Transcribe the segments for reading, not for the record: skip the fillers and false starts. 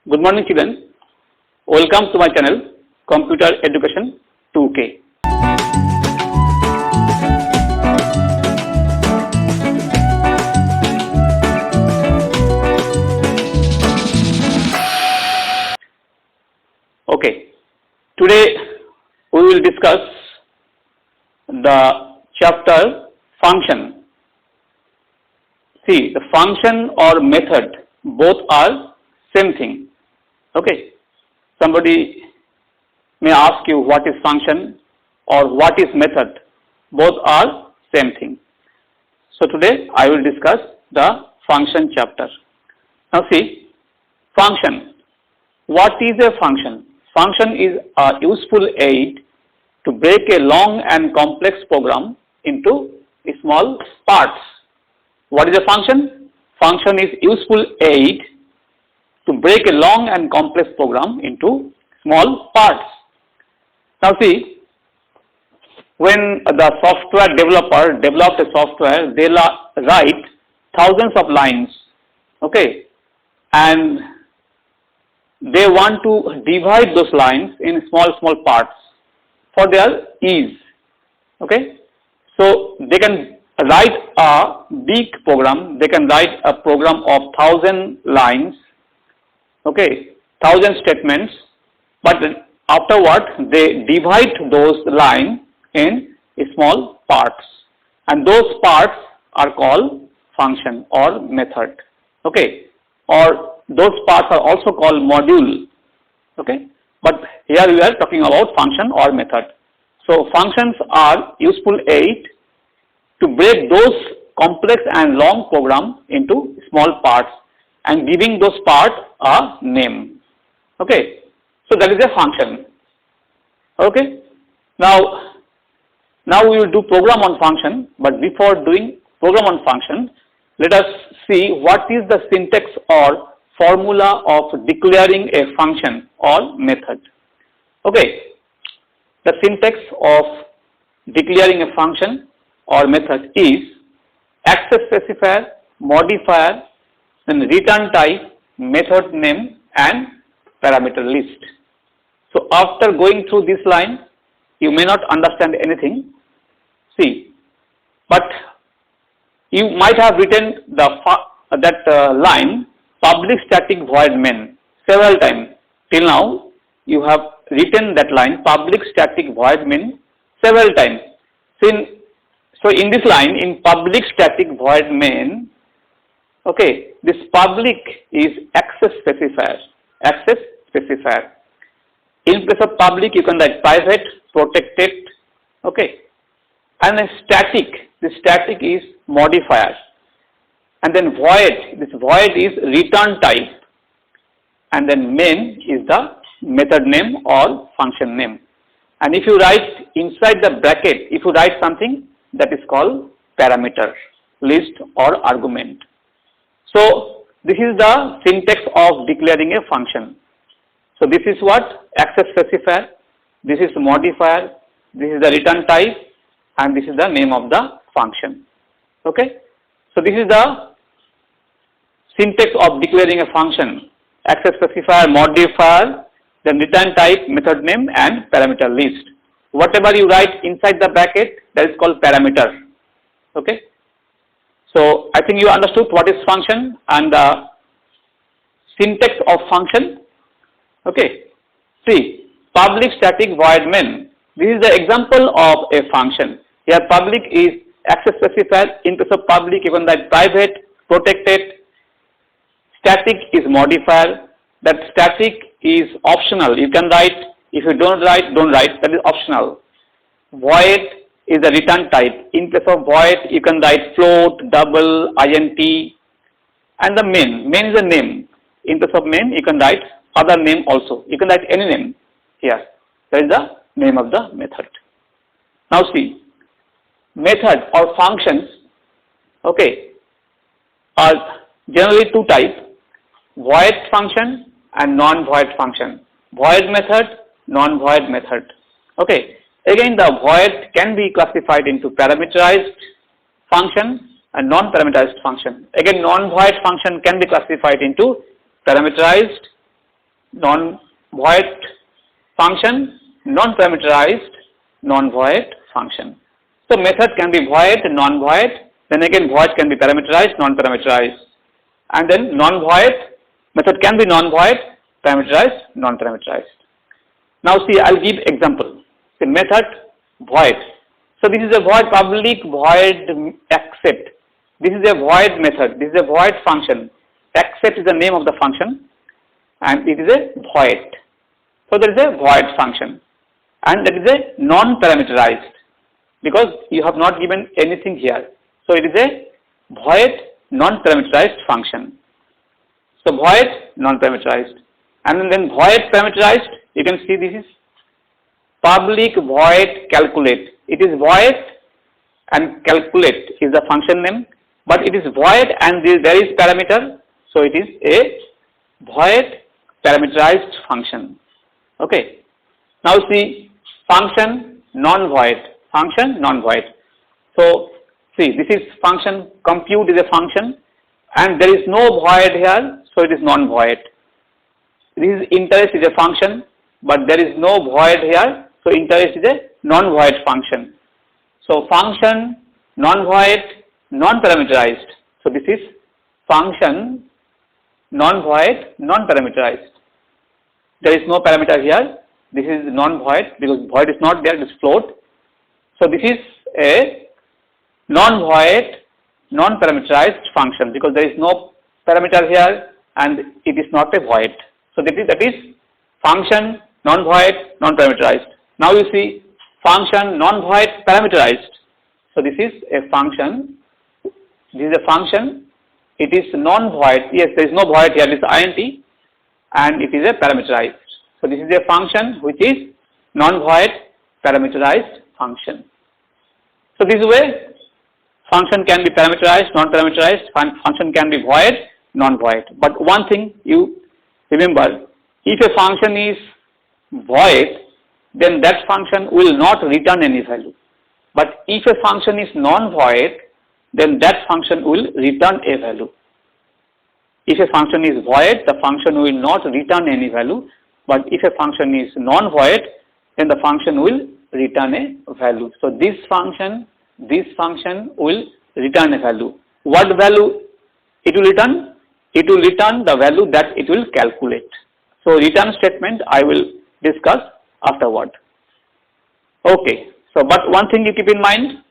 Good morning children, welcome to my channel Computer Education 2K. Okay, today we will discuss the chapter function. See, the function or method both are same thing. Okay, somebody may ask you what is function or what is method. Both are same thing. So today I will discuss the function chapter. Now see, function. What is a function? Function is a useful aid to break a long and complex program into small parts. What is a function? Function is useful aid to break a long and complex program into small parts. Now see, when the software developer developed a software, they write thousands of lines, okay, and they want to divide those lines in small parts for their ease, okay. So they can write a big program, they can write a program of 1,000 lines, okay, 1,000 statements, but afterward they divide those lines in small parts, and those parts are called function or method, okay, or those parts are also called module, okay, but here we are talking about function or method. So functions are useful aid to break those complex and long program into small parts and giving those parts a name, okay. So that is a function, okay. Now we will do program on function, but before doing program on function, let us see what is the syntax or formula of declaring a function or method, okay. The syntax of declaring a function or method is access specifier, modifier, then return type, method name and parameter list. So after going through this line, you may not understand anything. See, but you might have written that line public static void main several times. Till now you have written that line public static void main several times. So in this line, in public static void main, okay, this public is access specifier. Access specifier. In place of public, you can write private, protected, okay. And then static. This static is modifier. And then void. This void is return type. And then main is the method name or function name. And if you write inside the bracket, if you write something, that is called parameter, list or argument. So this is the syntax of declaring a function. So this is what? Access specifier, this is modifier, this is the return type, and this is the name of the function, okay. So this is the syntax of declaring a function: access specifier, modifier, then return type, method name and parameter list. Whatever you write inside the bracket, that is called parameter, okay. So I think you understood what is function and the syntax of function, okay. See, public static void main, this is the example of a function. Here public is access specifier, in case of public you can write private, protected, static is modifier, that static is optional, you can write, if you don't write, that is optional. Void is the return type, in case of void you can write float, double, int, and the main is the name, in case of main you can write other name also, you can write any name here, that is the name of the method. Now see, method or functions, okay, are generally two types: void function and non-void function. Void method, non-void method, okay. Again, the void can be classified into parameterized function and non-parameterized function. Again, non-void function can be classified into parameterized non-void function, non-parameterized, non-void function. So method can be void, non-void, then again void can be parameterized, non-parameterized, and then non-void, method can be non-void, parameterized, non-parameterized. Now see, I will give example. The method void. So this is a void public, void accept. This is a void method. This is a void function. Accept is the name of the function, and it is a void. So there is a void function, and that is a non-parameterized because you have not given anything here. So it is a void non-parameterized function. So void non-parameterized, and then void parameterized. You can see this is public void calculate. It is void and calculate is the function name, but it is void and there is parameter. So it is a void parameterized function. Okay. Now see function non-void. Function non-void. So see, this is function compute is a function, and there is no void here, so it is non-void. This is interest is a function, but there is no void here, so interest is a non-void function. So function non-void, non-parameterized. So this is function non-void, non-parameterized. There is no parameter here. This is non-void because void is not there, it is float. So this is a non-void, non-parameterized function because there is no parameter here and it is not a void. So that is function non-void, non-parameterized. Now you see function non-void parameterized. So this is a function. This is a function. It is non-void. Yes, there is no void here. It is int, and it is a parameterized. So this is a function which is non-void parameterized function. So this way function can be parameterized, non-parameterized. Function can be void, non-void. But one thing you remember: if a function is void, then that function will not return any value. But if a function is non-void, then that function will return a value. If a function is void, the function will not return any value. But if a function is non-void, then the function will return a value. So this function will return a value. What value it will return? It will return the value that it will calculate. So return statement I will discuss afterward. Okay. So but one thing you keep in mind.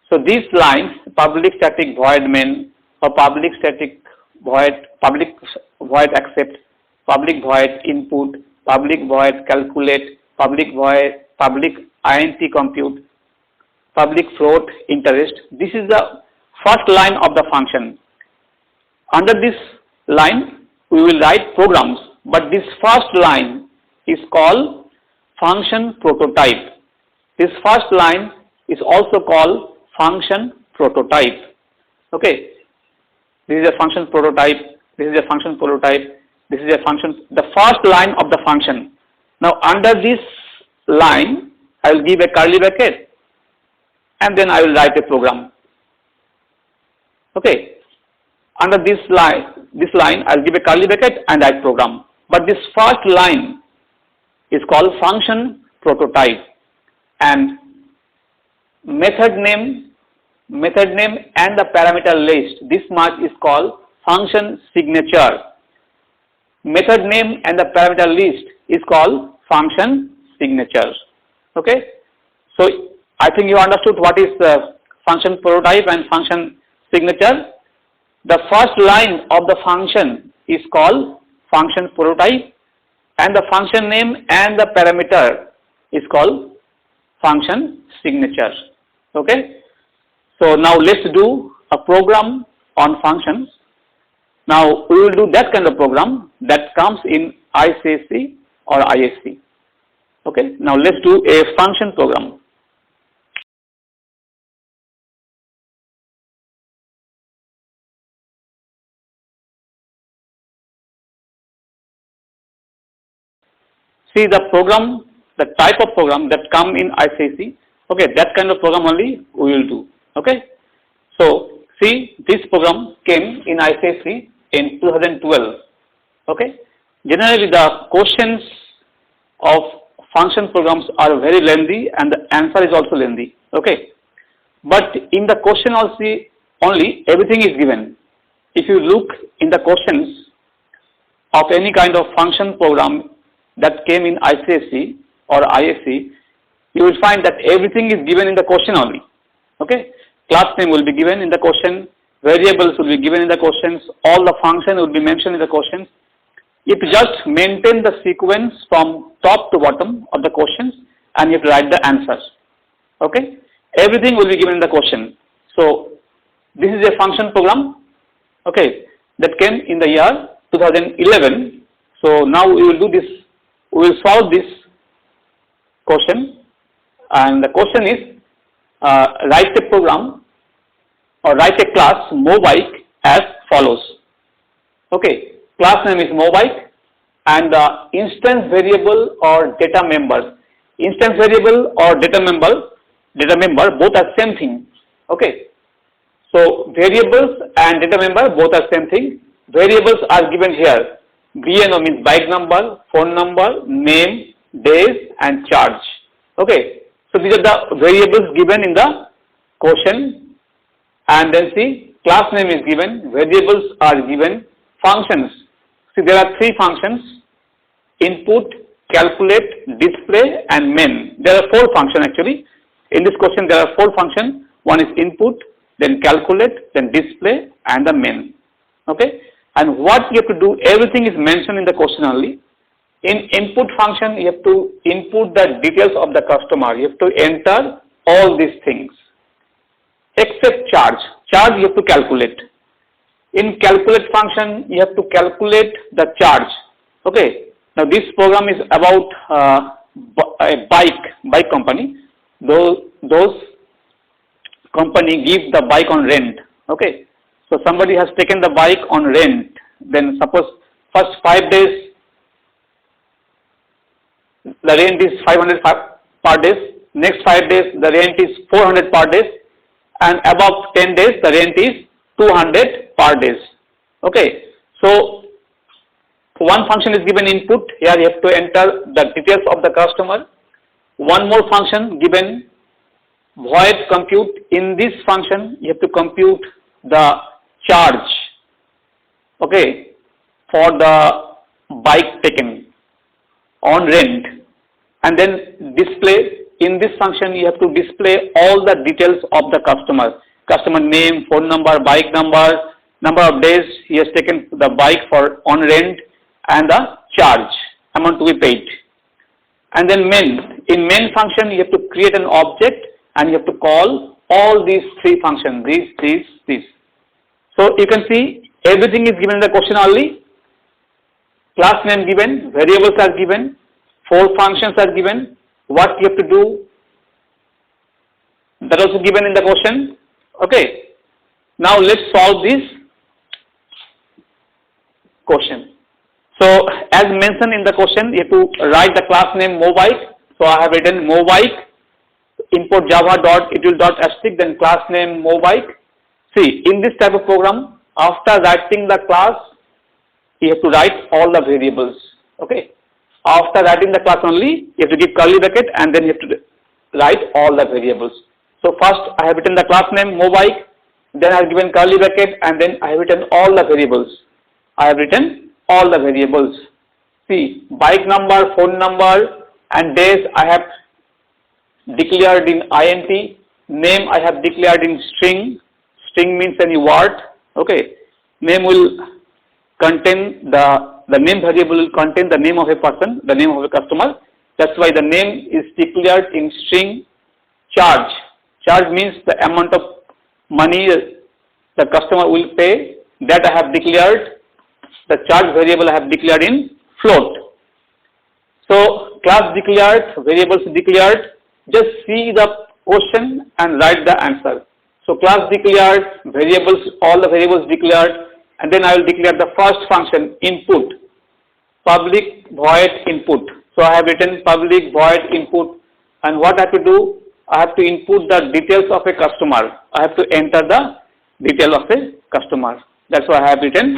So these lines, public static void main, or public static void, public void accept, public void input, public void calculate, public void, public int compute, public float interest. This is the first line of the function. Under this line, we will write programs, but this first line is called function prototype. This first line is also called function prototype. Okay. This is a function prototype. This is a function prototype. This is a function, the first line of the function. Now under this line, I will give a curly bracket and then I will write a program. Okay. Under this line, I will give a curly bracket and write program. But this first line is called function prototype, and method name and the parameter list, this much is called function signature. Method name and the parameter list is called function signature. Okay. So I think you understood what is the function prototype and function signature. The first line of the function is called function prototype, and the function name and the parameter is called function signature. Okay. So now let's do a program on functions. Now we will do that kind of program that comes in ICSE or ISC. Okay. Now let's do a function program. See the program, the type of program that come in ICSE. Okay, that kind of program only we will do. Okay. So see, this program came in ICSE in 2012. Okay. generally the questions of function programs are very lengthy and the answer is also lengthy. Okay, but in the question also only everything is given. If you look in the questions of any kind of function program that came in ICSE or ISC, you will find that everything is given in the question only. Okay, class name will be given in the question, variables will be given in the questions, all the function will be mentioned in the questions. You just maintain the sequence from top to bottom of the questions and you have to write the answers. Okay, everything will be given in the question. So this is a function program, okay, that came in the year 2011. So now we will do this, we will solve this question, and the question is write a program or write a class Mobike as follows. Okay, class name is Mobike and the instance variable or data member. Instance variable or data member both are same thing. Okay, so variables and data member both are same thing. Variables are given here. BNO means bike number, phone number, name, days and charge. Okay, so these are the variables given in the question, and then see class name is given, variables are given, functions. See there are three functions: input, calculate, display and main. There are four functions actually. In this question there are four functions. One is input, then calculate, then display and the main. Okay, and what you have to do, everything is mentioned in the question only. In input function, you have to input the details of the customer. You have to enter all these things except charge. Charge you have to calculate. In calculate function, you have to calculate the charge. Okay. Now this program is about a bike company. Those company give the bike on rent. Okay. So somebody has taken the bike on rent. Then suppose first 5 days the rent is 500 per day. Next 5 days the rent is 400 per day, and above 10 days the rent is 200 per day. Okay. So one function is given input. Here you have to enter the details of the customer. One more function given void compute. In this function you have to compute the charge, okay, for the bike taken on rent, and then display. In this function you have to display all the details of the customer name, phone number, bike number, number of days he has taken the bike for on rent, and the charge amount to be paid. And then main. In main function you have to create an object and you have to call all these three functions, these. So you can see everything is given in the question only. Class name given, variables are given, four functions are given. What you have to do, that also given in the question. Okay. Now let's solve this question. So as mentioned in the question, you have to write the class name Mobike. So I have written Mobike, import java.etul.asterisk, then class name Mobike. See, in this type of program, after writing the class, you have to write all the variables. Okay. After writing the class only, you have to give curly bracket and then you have to write all the variables. So first I have written the class name Mobike, then I have given curly bracket and then I have written all the variables. I have written all the variables. See, bike number, phone number and days I have declared in int, name I have declared in string. String means any word. Okay. Name will contain the name variable will contain the name of a person, the name of a customer. That's why the name is declared in string. Charge. Charge means the amount of money the customer will pay. That I have declared. The charge variable I have declared in float. So class declared, variables declared. Just see the question and write the answer. So class declared, variables, all the variables declared, and then I will declare the first function input, public void input. So I have written public void input, and what I have to do, I have to input the details of a customer. I have to enter the detail of a customer. That's why I have written.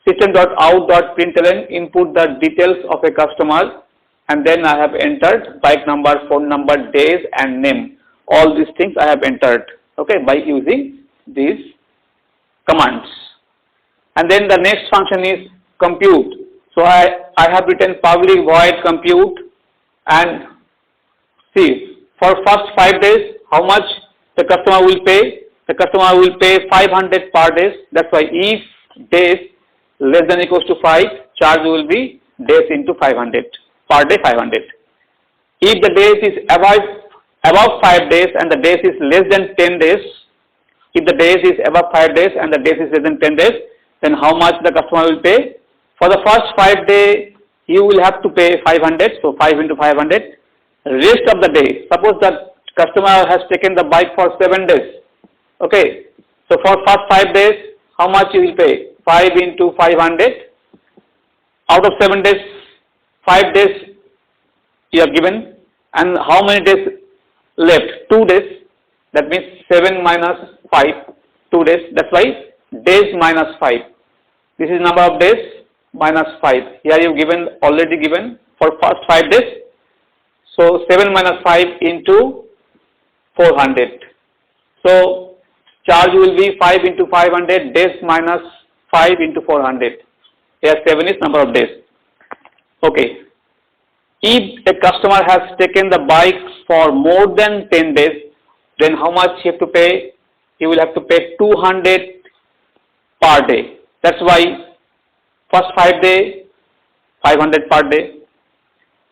system.out.println input the details of a customer, and then I have entered bike number, phone number, days and name. All these things I have entered, okay, by using these commands. And then the next function is compute. So I have written public void compute, and see, for first 5 days how much the customer will pay. The customer will pay 500 per day. That's why if days less than equals to 5, charge will be days into 500, per day 500. If the days is above 5 days and the days is less than 10 days, if the days is above 5 days and the days is less than 10 days, then how much the customer will pay? For the first 5 days, you will have to pay 500, so 5 into 500. Rest of the day, suppose the customer has taken the bike for 7 days, okay, so for first 5 days, how much you will pay? 5 into 500. Out of 7 days, 5 days you are given, and how many days left? 2 days. That means 7 minus 5, 2 days. That's why days minus 5. This is number of days minus 5. Here you given, already given for first 5 days. So 7 minus 5 into 400. So charge will be 5 into 500, days minus 5 into 400. Here 7 is number of days. Okay. If a customer has taken the bike for more than 10 days, then how much he have to pay? He will have to pay 200 per day. That's why first 5 days, 500 per day.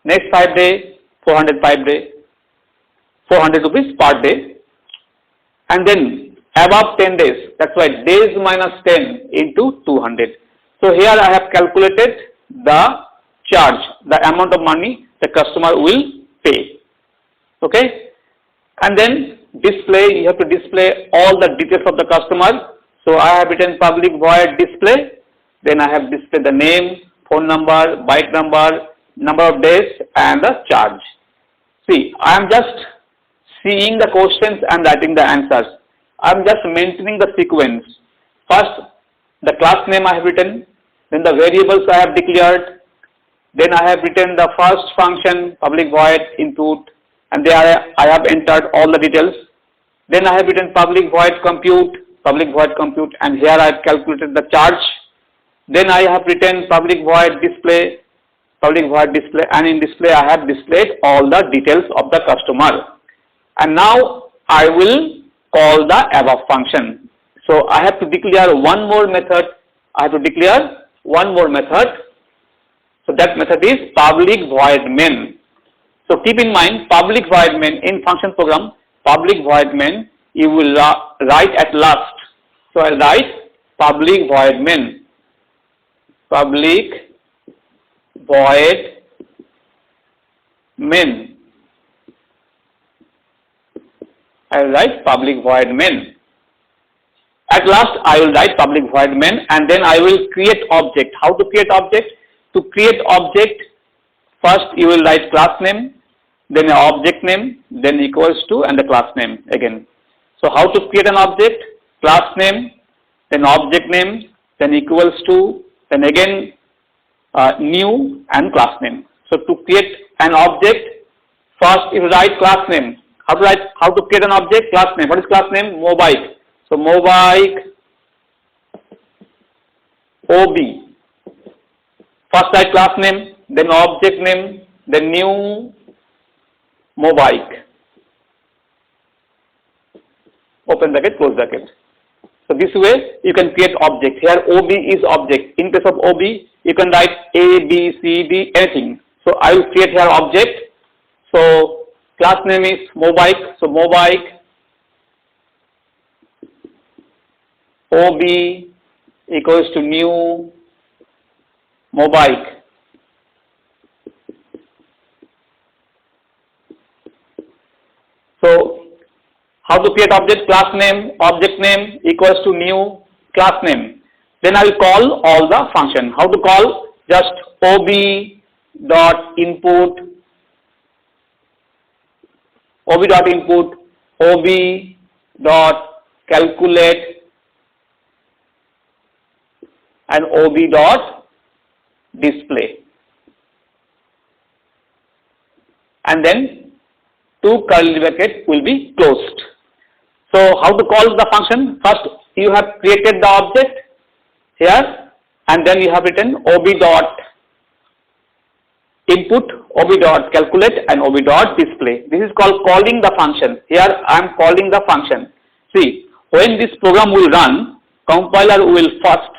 Next 5 days, 400 per day. 400 rupees per day. And then above 10 days, that's why days minus 10 into 200. So here I have calculated the charge, the amount of money the customer will pay. Okay. And then display, you have to display all the details of the customer. So I have written public void display. Then I have displayed the name, phone number, bike number, number of days and the charge. See, I am just seeing the questions and writing the answers. I am just maintaining the sequence. First, the class name I have written, then the variables I have declared, then I have written the first function, public void input, and there I have entered all the details. Then I have written public void compute, and here I have calculated the charge. Then I have written public void display, and in display I have displayed all the details of the customer. And now I will call the above function. So I have to declare one more method. So that method is public void main. So keep in mind, public void main in function program, public void main you will write at last. So I write public void main. Public void main. I will write public void main. At last I will write public void main, and then I will create object. How to create object? To create object, first you will write class name, then an object name, then equals to, and the class name again. So how to create an object? Class name, then object name, then equals to, then again new and class name. So to create an object, first you write class name. How to create an object? Class name. What is class name? Mobike. So Mobike OB. First write class name, then object name, then new Mobike. Open bracket, close bracket. So this way you can create object. Here OB is object. In case of OB, you can write A, B, C, D, anything. So I will create here object. So class name is Mobike. So Mobike OB equals to new Mobike. So how to create object? Class name, object name equals to new class name. Then I will call all the function. How to call? Just OB dot input, OB dot calculate, and OB dot display. And then two curly brackets will be closed. So how to call the function? First you have created the object here, and then you have written OB dot input, OB dot calculate, and OB dot display. This is called calling the function. Here I am calling the function. See, when this program will run, compiler will first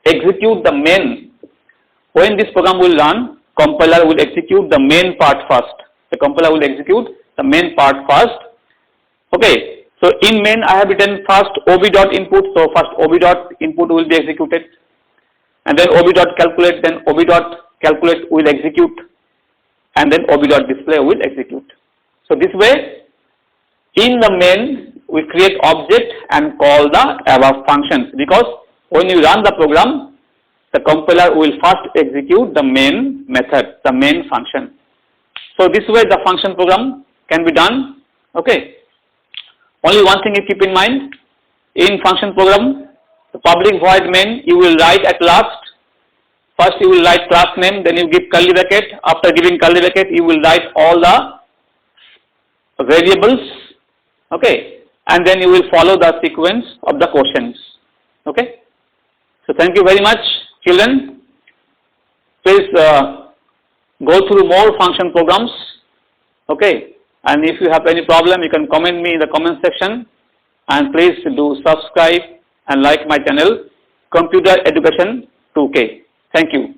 execute the main. When this program will run, compiler will execute the main part first. The compiler will execute the main part first. Okay, so in main I have written first OB dot input, so first OB dot input will be executed, and then OB dot calculate, then OB dot calculate will execute, and then OB dot display will execute. So this way, in the main we create object and call the above functions, because when you run the program, the compiler will first execute the main method, the main function. So this way the function program can be done. Okay. Only one thing you keep in mind, in function program, the public void main you will write at last. First you will write class name, then you give curly bracket. After giving curly bracket, you will write all the variables. Okay. And then you will follow the sequence of the quotients. Okay. So thank you very much, children. Please go through more function programs. Okay. And if you have any problem, you can comment me in the comment section. And please do subscribe and like my channel, Computer Education 2K. Thank you.